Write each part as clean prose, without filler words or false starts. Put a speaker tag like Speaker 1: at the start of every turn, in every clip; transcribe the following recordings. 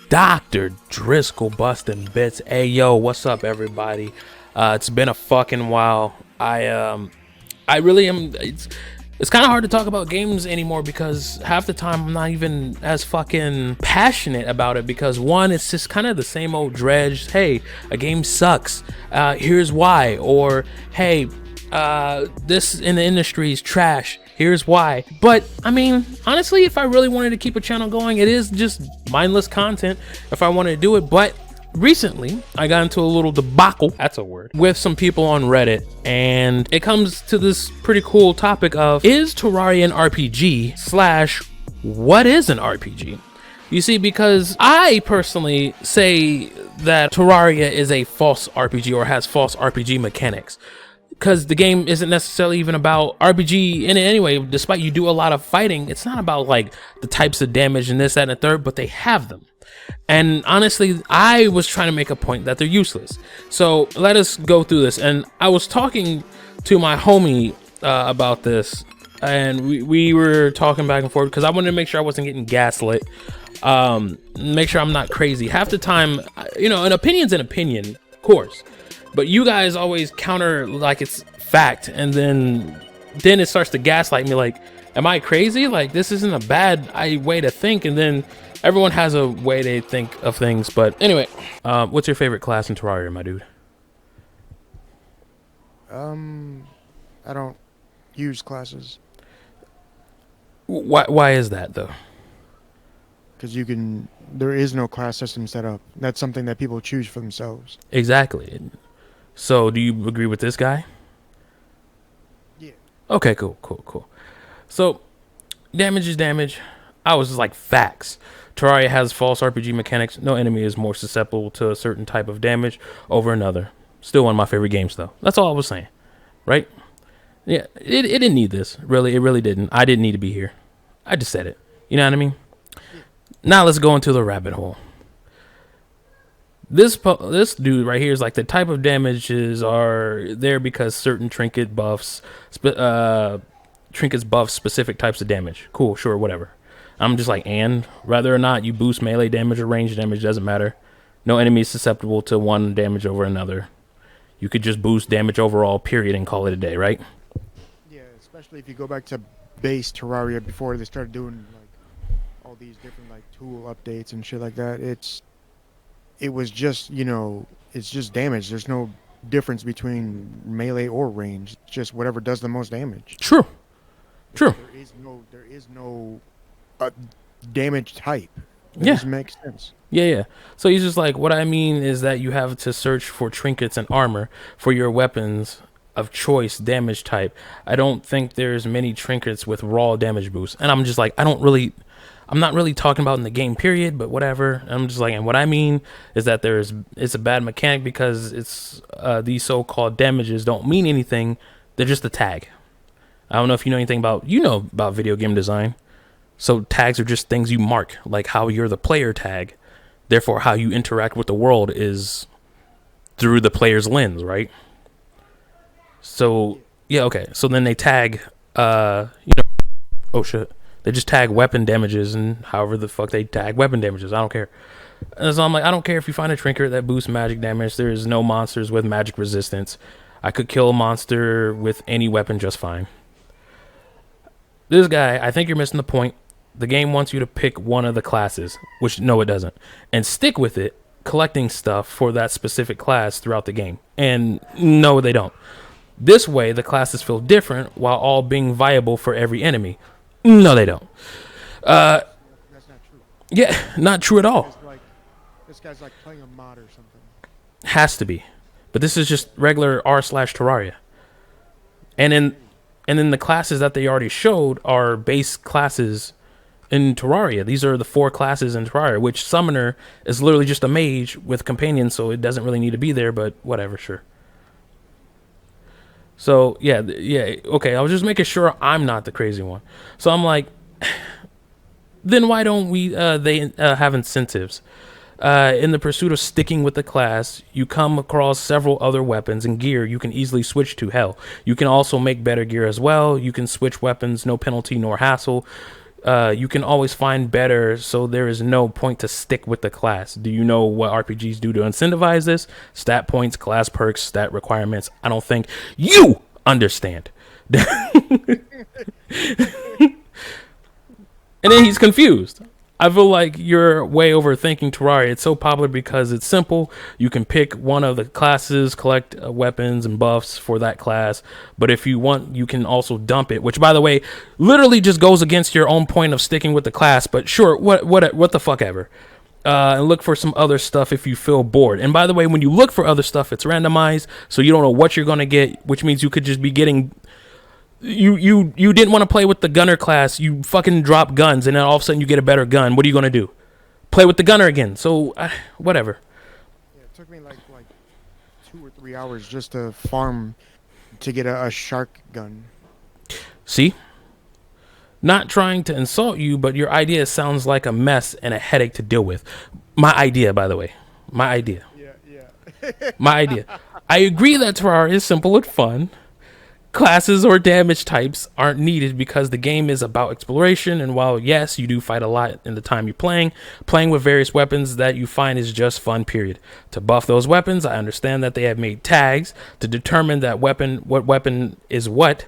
Speaker 1: Dr. Driscoll Bustin Bits. Hey yo, what's up everybody? It's been a fucking while. I really am. It's kind of hard to talk about games anymore because half the time I'm not even as fucking passionate about it, because one, it's just kind of the same old dredge. Hey, a game sucks, here's why. Or hey, this in the industry is trash, here's why. But I mean, honestly, if I really wanted to keep a channel going, it is just mindless content if I wanted to do it. But recently I got into a little debacle, that's a word, with some people on Reddit, and it comes to this pretty cool topic of, is Terraria an RPG slash what is an RPG? You see, because I personally say that Terraria is a false RPG or has false RPG mechanics, because the game isn't necessarily even about RPG in it anyway. Despite you do a lot of fighting, it's not about like the types of damage and this, that, and the third, but they have them. And honestly, I was trying to make a point that they're useless. So let us go through this. And I was talking to my homie about this, and we were talking back and forth because I wanted to make sure I wasn't getting gaslit, make sure I'm not crazy. Half the time, you know, an opinion's an opinion, of course, but you guys always counter like it's fact, and then it starts to gaslight me like, am I crazy? Like, this isn't a bad way to think. And then everyone has a way they think of things. But anyway, what's your favorite class in Terraria, my dude?
Speaker 2: I don't use classes.
Speaker 1: Why is that though?
Speaker 2: Because there is no class system set up. That's something that people choose for themselves.
Speaker 1: Exactly. So do you agree with this guy?
Speaker 2: Yeah.
Speaker 1: Okay, cool. So damage is damage. I was just like, facts. Terraria has false RPG mechanics. No enemy is more susceptible to a certain type of damage over another. Still one of my favorite games though. That's all I was saying, right? Yeah, it didn't need this. Really, it really didn't. I didn't need to be here. I just said it. You know what I mean? Yeah. Now let's go into the rabbit hole. This dude right here is like, the type of damages are there because certain trinket buffs, trinkets buff specific types of damage. Cool, sure, whatever. I'm just like, and whether or not you boost melee damage or range damage doesn't matter. No enemy is susceptible to one damage over another. You could just boost damage overall, period, and call it a day, right?
Speaker 2: Yeah, especially if you go back to base Terraria before they started doing like all these different like tool updates and shit like that. It was just, you know, it's just damage. There's no difference between melee or range. It's just whatever does the most damage.
Speaker 1: True.
Speaker 2: There is no damage type. It just makes sense.
Speaker 1: Yeah. So he's just like, what I mean is that you have to search for trinkets and armor for your weapons of choice damage type. I don't think there's many trinkets with raw damage boost. And I'm just like, I'm not really talking about in the game period, but whatever. I'm just like, and what I mean is that it's a bad mechanic because it's these so-called damages don't mean anything. They're just a tag. I don't know if you know anything about video game design. So tags are just things you mark, like how you're the player tag. Therefore, how you interact with the world is through the player's lens, right? So yeah, okay. So then they tag, oh shit. They just tag weapon damages, and however the fuck they tag weapon damages, I don't care. And so I'm like, I don't care if you find a trinket that boosts magic damage. There is no monsters with magic resistance. I could kill a monster with any weapon just fine. This guy, I think you're missing the point. The game wants you to pick one of the classes, which no, it doesn't, and stick with it, collecting stuff for that specific class throughout the game. And no, they don't. This way, the classes feel different while all being viable for every enemy. No, they don't.
Speaker 2: That's not true.
Speaker 1: Yeah, not true at all.
Speaker 2: This guy's like playing a mod or something.
Speaker 1: Has to be. But this is just regular r/Terraria. And then the classes that they already showed are base classes in Terraria. These are the 4 classes in Terraria, which Summoner is literally just a mage with companions, so it doesn't really need to be there, but whatever, sure. So yeah, okay, I was just making sure I'm not the crazy one. So I'm like, then why don't they have incentives? In the pursuit of sticking with the class, you come across several other weapons and gear you can easily switch to. Hell, you can also make better gear as well. You can switch weapons, no penalty nor hassle. you can always find better, so there is no point to stick with the class. Do you know what RPGs do to incentivize this? Stat points, class perks, stat requirements. I don't think you understand. And then he's confused. I feel like you're way overthinking Terraria. It's so popular because it's simple. You can pick one of the classes, collect weapons and buffs for that class. But if you want, you can also dump it, which, by the way, literally just goes against your own point of sticking with the class. But sure, what the fuck ever. And look for some other stuff if you feel bored. And by the way, when you look for other stuff, it's randomized, so you don't know what you're gonna get, which means you could just be getting. You didn't want to play with the gunner class. You fucking drop guns, and then all of a sudden you get a better gun. What are you gonna do? Play with the gunner again? So whatever.
Speaker 2: Yeah, it took me like 2 or 3 hours just to farm to get a shark gun.
Speaker 1: See? Not trying to insult you, but your idea sounds like a mess and a headache to deal with. My idea, by the way. My idea.
Speaker 2: Yeah.
Speaker 1: My idea. I agree that Terraria is simple and fun. Classes or damage types aren't needed because the game is about exploration, and while yes, you do fight a lot in the time you're playing with various weapons that you find is just fun, period. To buff those weapons, I understand that they have made tags to determine that what weapon is what,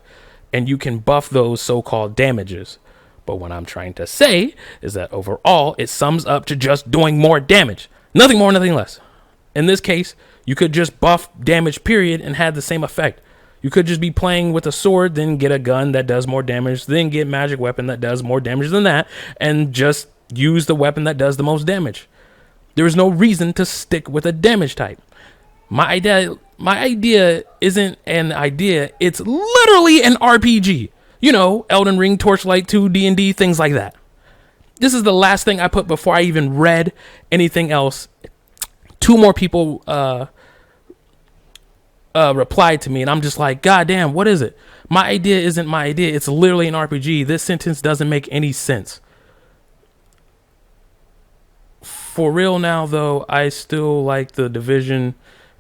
Speaker 1: and you can buff those so-called damages. But what I'm trying to say is that overall, it sums up to just doing more damage. Nothing more, nothing less. In this case, you could just buff damage, period, and have the same effect. You could just be playing with a sword, then get a gun that does more damage, then get magic weapon that does more damage than that, and just use the weapon that does the most damage. There is no reason to stick with a damage type. My idea isn't an idea, it's literally an RPG. You know, Elden Ring, Torchlight 2, D&D, things like that. This is the last thing I put before I even read anything else. 2 more people replied to me, and I'm just like, God damn, what is it? My idea isn't my idea. It's literally an RPG. This sentence doesn't make any sense. For real now, though, I still like the division,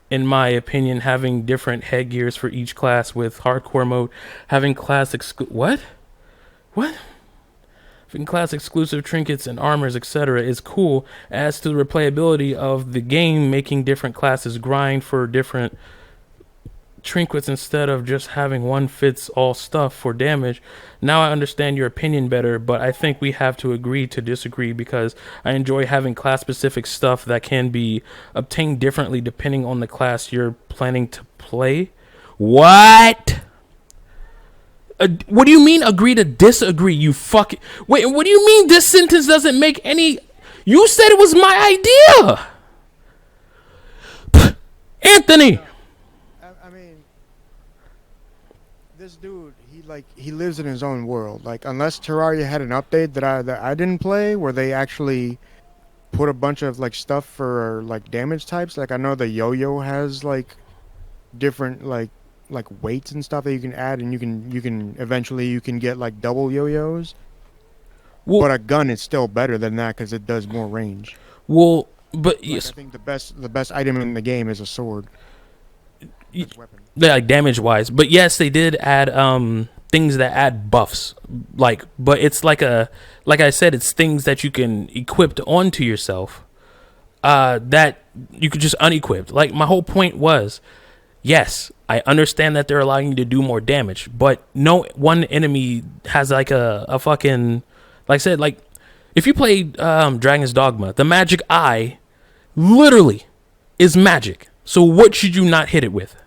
Speaker 1: in my opinion, having different headgears for each class with hardcore mode, having class Having class exclusive trinkets and armors, etc. is cool. As to the replayability of the game, making different classes grind for different trinkets instead of just having one fits all stuff for damage. Now I understand your opinion better, but I think we have to agree to disagree because I enjoy having class specific stuff that can be obtained differently depending on the class you're planning to play. What? What do you mean agree to disagree, you fucking... Wait, what do you mean this sentence doesn't make any... You said it was my idea! Anthony!
Speaker 2: I mean, this dude, he lives in his own world. Like, unless Terraria had an update that I didn't play, where they actually put a bunch of like stuff for like damage types. Like, I know the yo-yo has like different like weights and stuff that you can add, and you can eventually get like double yo-yos. Well, but a gun is still better than that because it does more range.
Speaker 1: Well, but
Speaker 2: like,
Speaker 1: yes,
Speaker 2: I think the best item in the game is a sword. Weapon.
Speaker 1: Yeah, like damage wise. But yes, they did add things that add buffs. But it's like I said, it's things that you can equip onto yourself. That you could just unequip. Like, my whole point was, yes, I understand that they're allowing you to do more damage, but no one enemy has like a fucking, like I said, like if you play Dragon's Dogma, the magic eye literally is magic. So what should you not hit it with?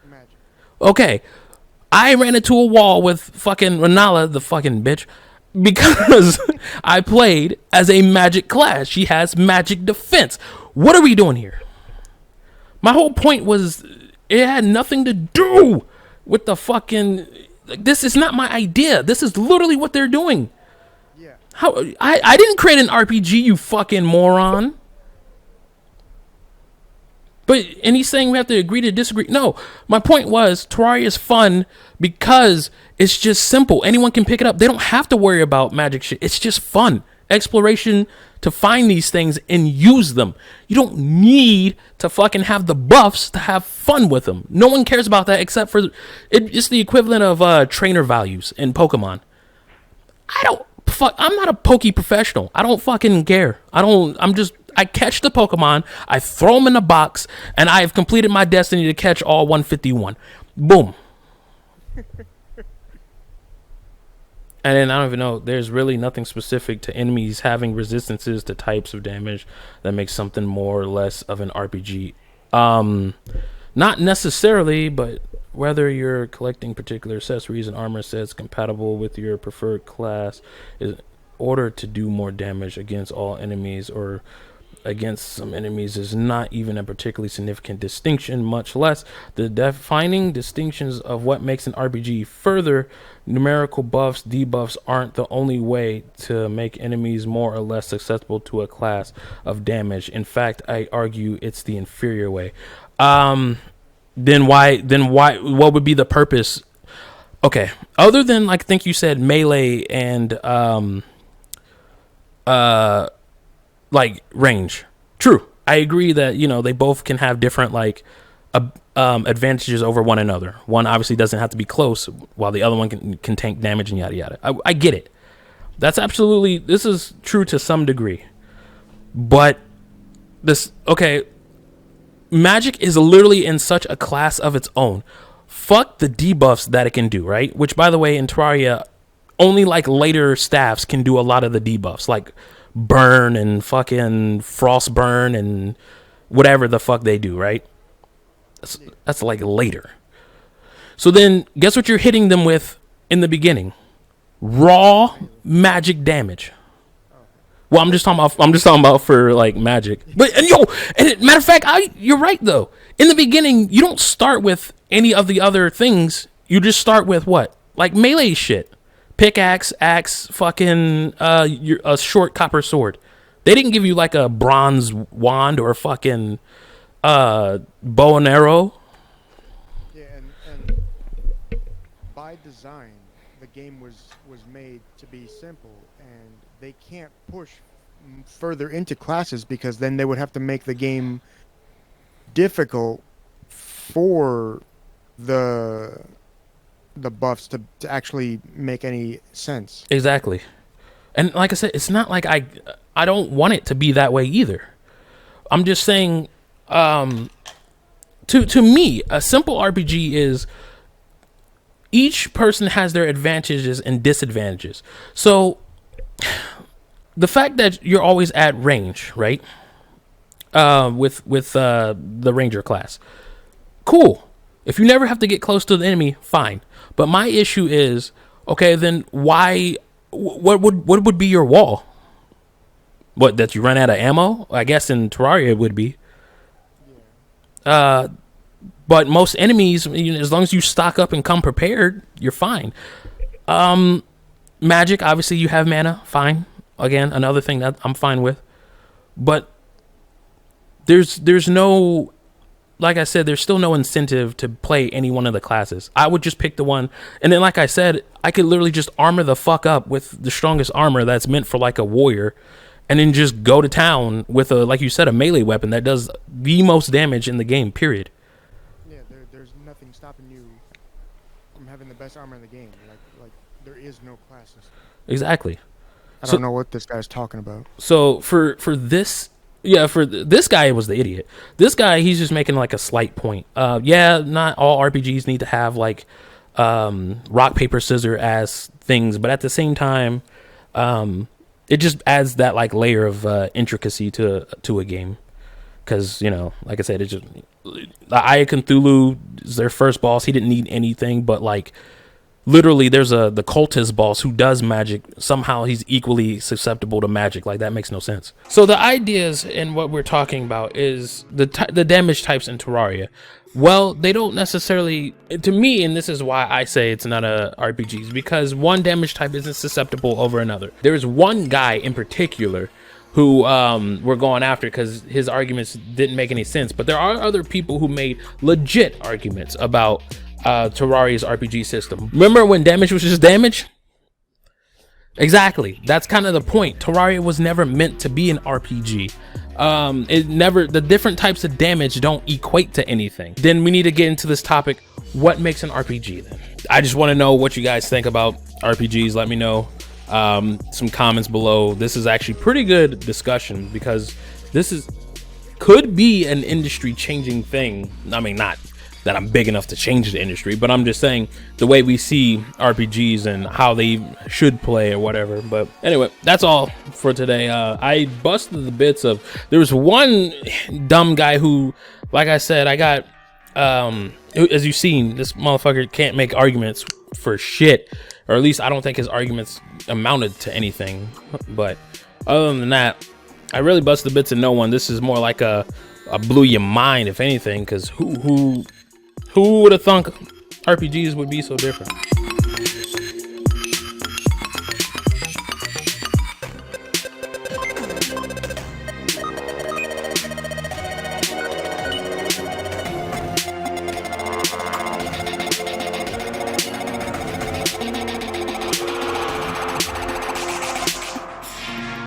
Speaker 2: Magic.
Speaker 1: Okay, I ran into a wall with fucking Renala, the fucking bitch, because I played as a magic class. She has magic defense. What are we doing here? My whole point was it had nothing to do with the fucking... Like, this is not my idea. This is literally what they're doing.
Speaker 2: Yeah.
Speaker 1: How I didn't create an RPG, you fucking moron. And he's saying we have to agree to disagree. No, my point was Terraria is fun because it's just simple. Anyone can pick it up. They don't have to worry about magic shit. It's just fun. Exploration to find these things and use them. You don't need to fucking have the buffs to have fun with them. No one cares about that except for... It's the equivalent of trainer values in Pokemon. fuck, I'm not a Poke professional. I don't fucking care. I catch the Pokemon, I throw them in the box, and I have completed my destiny to catch all 151. Boom. And then I don't even know, there's really nothing specific to enemies having resistances to types of damage that makes something more or less of an RPG. Not necessarily, but whether you're collecting particular accessories and armor sets compatible with your preferred class in order to do more damage against all enemies or against some enemies is not even a particularly significant distinction, much less the defining distinctions of what makes an RPG. Further, numerical buffs, debuffs aren't the only way to make enemies more or less susceptible to a class of damage. In fact, I argue it's the inferior way. Then why, what would be the purpose? Okay, other than, like, I think you said melee and like range. True, I agree that, you know, they both can have different like advantages over one another. One obviously doesn't have to be close, while the other one can tank damage and yada yada. I get it. This is true to some degree. But Magic is literally in such a class of its own. Fuck the debuffs that it can do, right? Which, by the way, in Terraria, only like later staffs can do a lot of the debuffs, like burn and fucking frost burn and whatever the fuck they do, right? That's like later. So then guess what you're hitting them with in the beginning? Raw magic damage. Well, I'm just talking about for like magic. But matter of fact, you're right though. In the beginning, you don't start with any of the other things. You just start with what? Like melee shit. Pickaxe, axe, fucking a short copper sword. They didn't give you like a bronze wand or a fucking bow and arrow.
Speaker 2: Yeah, and by design, the game was made to be simple, and they can't push further into classes because then they would have to make the game difficult for the buffs to actually make any sense.
Speaker 1: Exactly. And like I said, it's not like I don't want it to be that way either. I'm just saying, to me, a simple RPG is each person has their advantages and disadvantages. So the fact that you're always at range, right? With the ranger class, cool. If you never have to get close to the enemy, fine. But my issue is, okay, then why? What would be your wall? What, that you run out of ammo? I guess in Terraria it would be. But most enemies, as long as you stock up and come prepared, you're fine. Magic, obviously you have mana, fine. Again, another thing that I'm fine with. But there's no, like I said, there's still no incentive to play any one of the classes. I would just pick the one, and then like I said, I could literally just armor the fuck up with the strongest armor that's meant for like a warrior, and then just go to town with a, like you said, a melee weapon that does the most damage in the game, period.
Speaker 2: Yeah, there's nothing stopping you from having the best armor in the game. Like there is no classes.
Speaker 1: Exactly.
Speaker 2: I don't know what this guy's talking about.
Speaker 1: So for this, yeah, for this guy was the idiot. This guy, he's just making like a slight point. Yeah, not all RPGs need to have like rock, paper, scissors as things, but at the same time, it just adds that like layer of intricacy to a game. Because, you know, like I said, it's just Aya Cthulhu is their first boss. He didn't need anything, but like literally there's the cultist boss who does magic. Somehow he's equally susceptible to magic. Like, that makes no sense. So the ideas in what we're talking about is the damage types in Terraria. Well, they don't necessarily, to me, and this is why I say it's not a RPG, because one damage type isn't susceptible over another. There's one guy in particular who we're going after because his arguments didn't make any sense, but there are other people who made legit arguments about Terraria's RPG system. Remember when damage was just damage? Exactly. That's kind of the point. Terraria was never meant to be an RPG. The different types of damage don't equate to anything. Then we need to get into this topic. What makes an RPG then? I just want to know what you guys think about RPGs. Let me know some comments below. This is actually pretty good discussion because this could be an industry changing thing. I mean, not that I'm big enough to change the industry, but I'm just saying the way we see RPGs and how they should play or whatever. But anyway, that's all for today. I busted the bits of, there was one dumb guy who, like I said, I got, as you've seen, this motherfucker can't make arguments for shit, or at least I don't think his arguments amounted to anything. But other than that, I really busted the bits of no one. This is more like a blew your mind, if anything, because who would have thunk RPGs would be so different?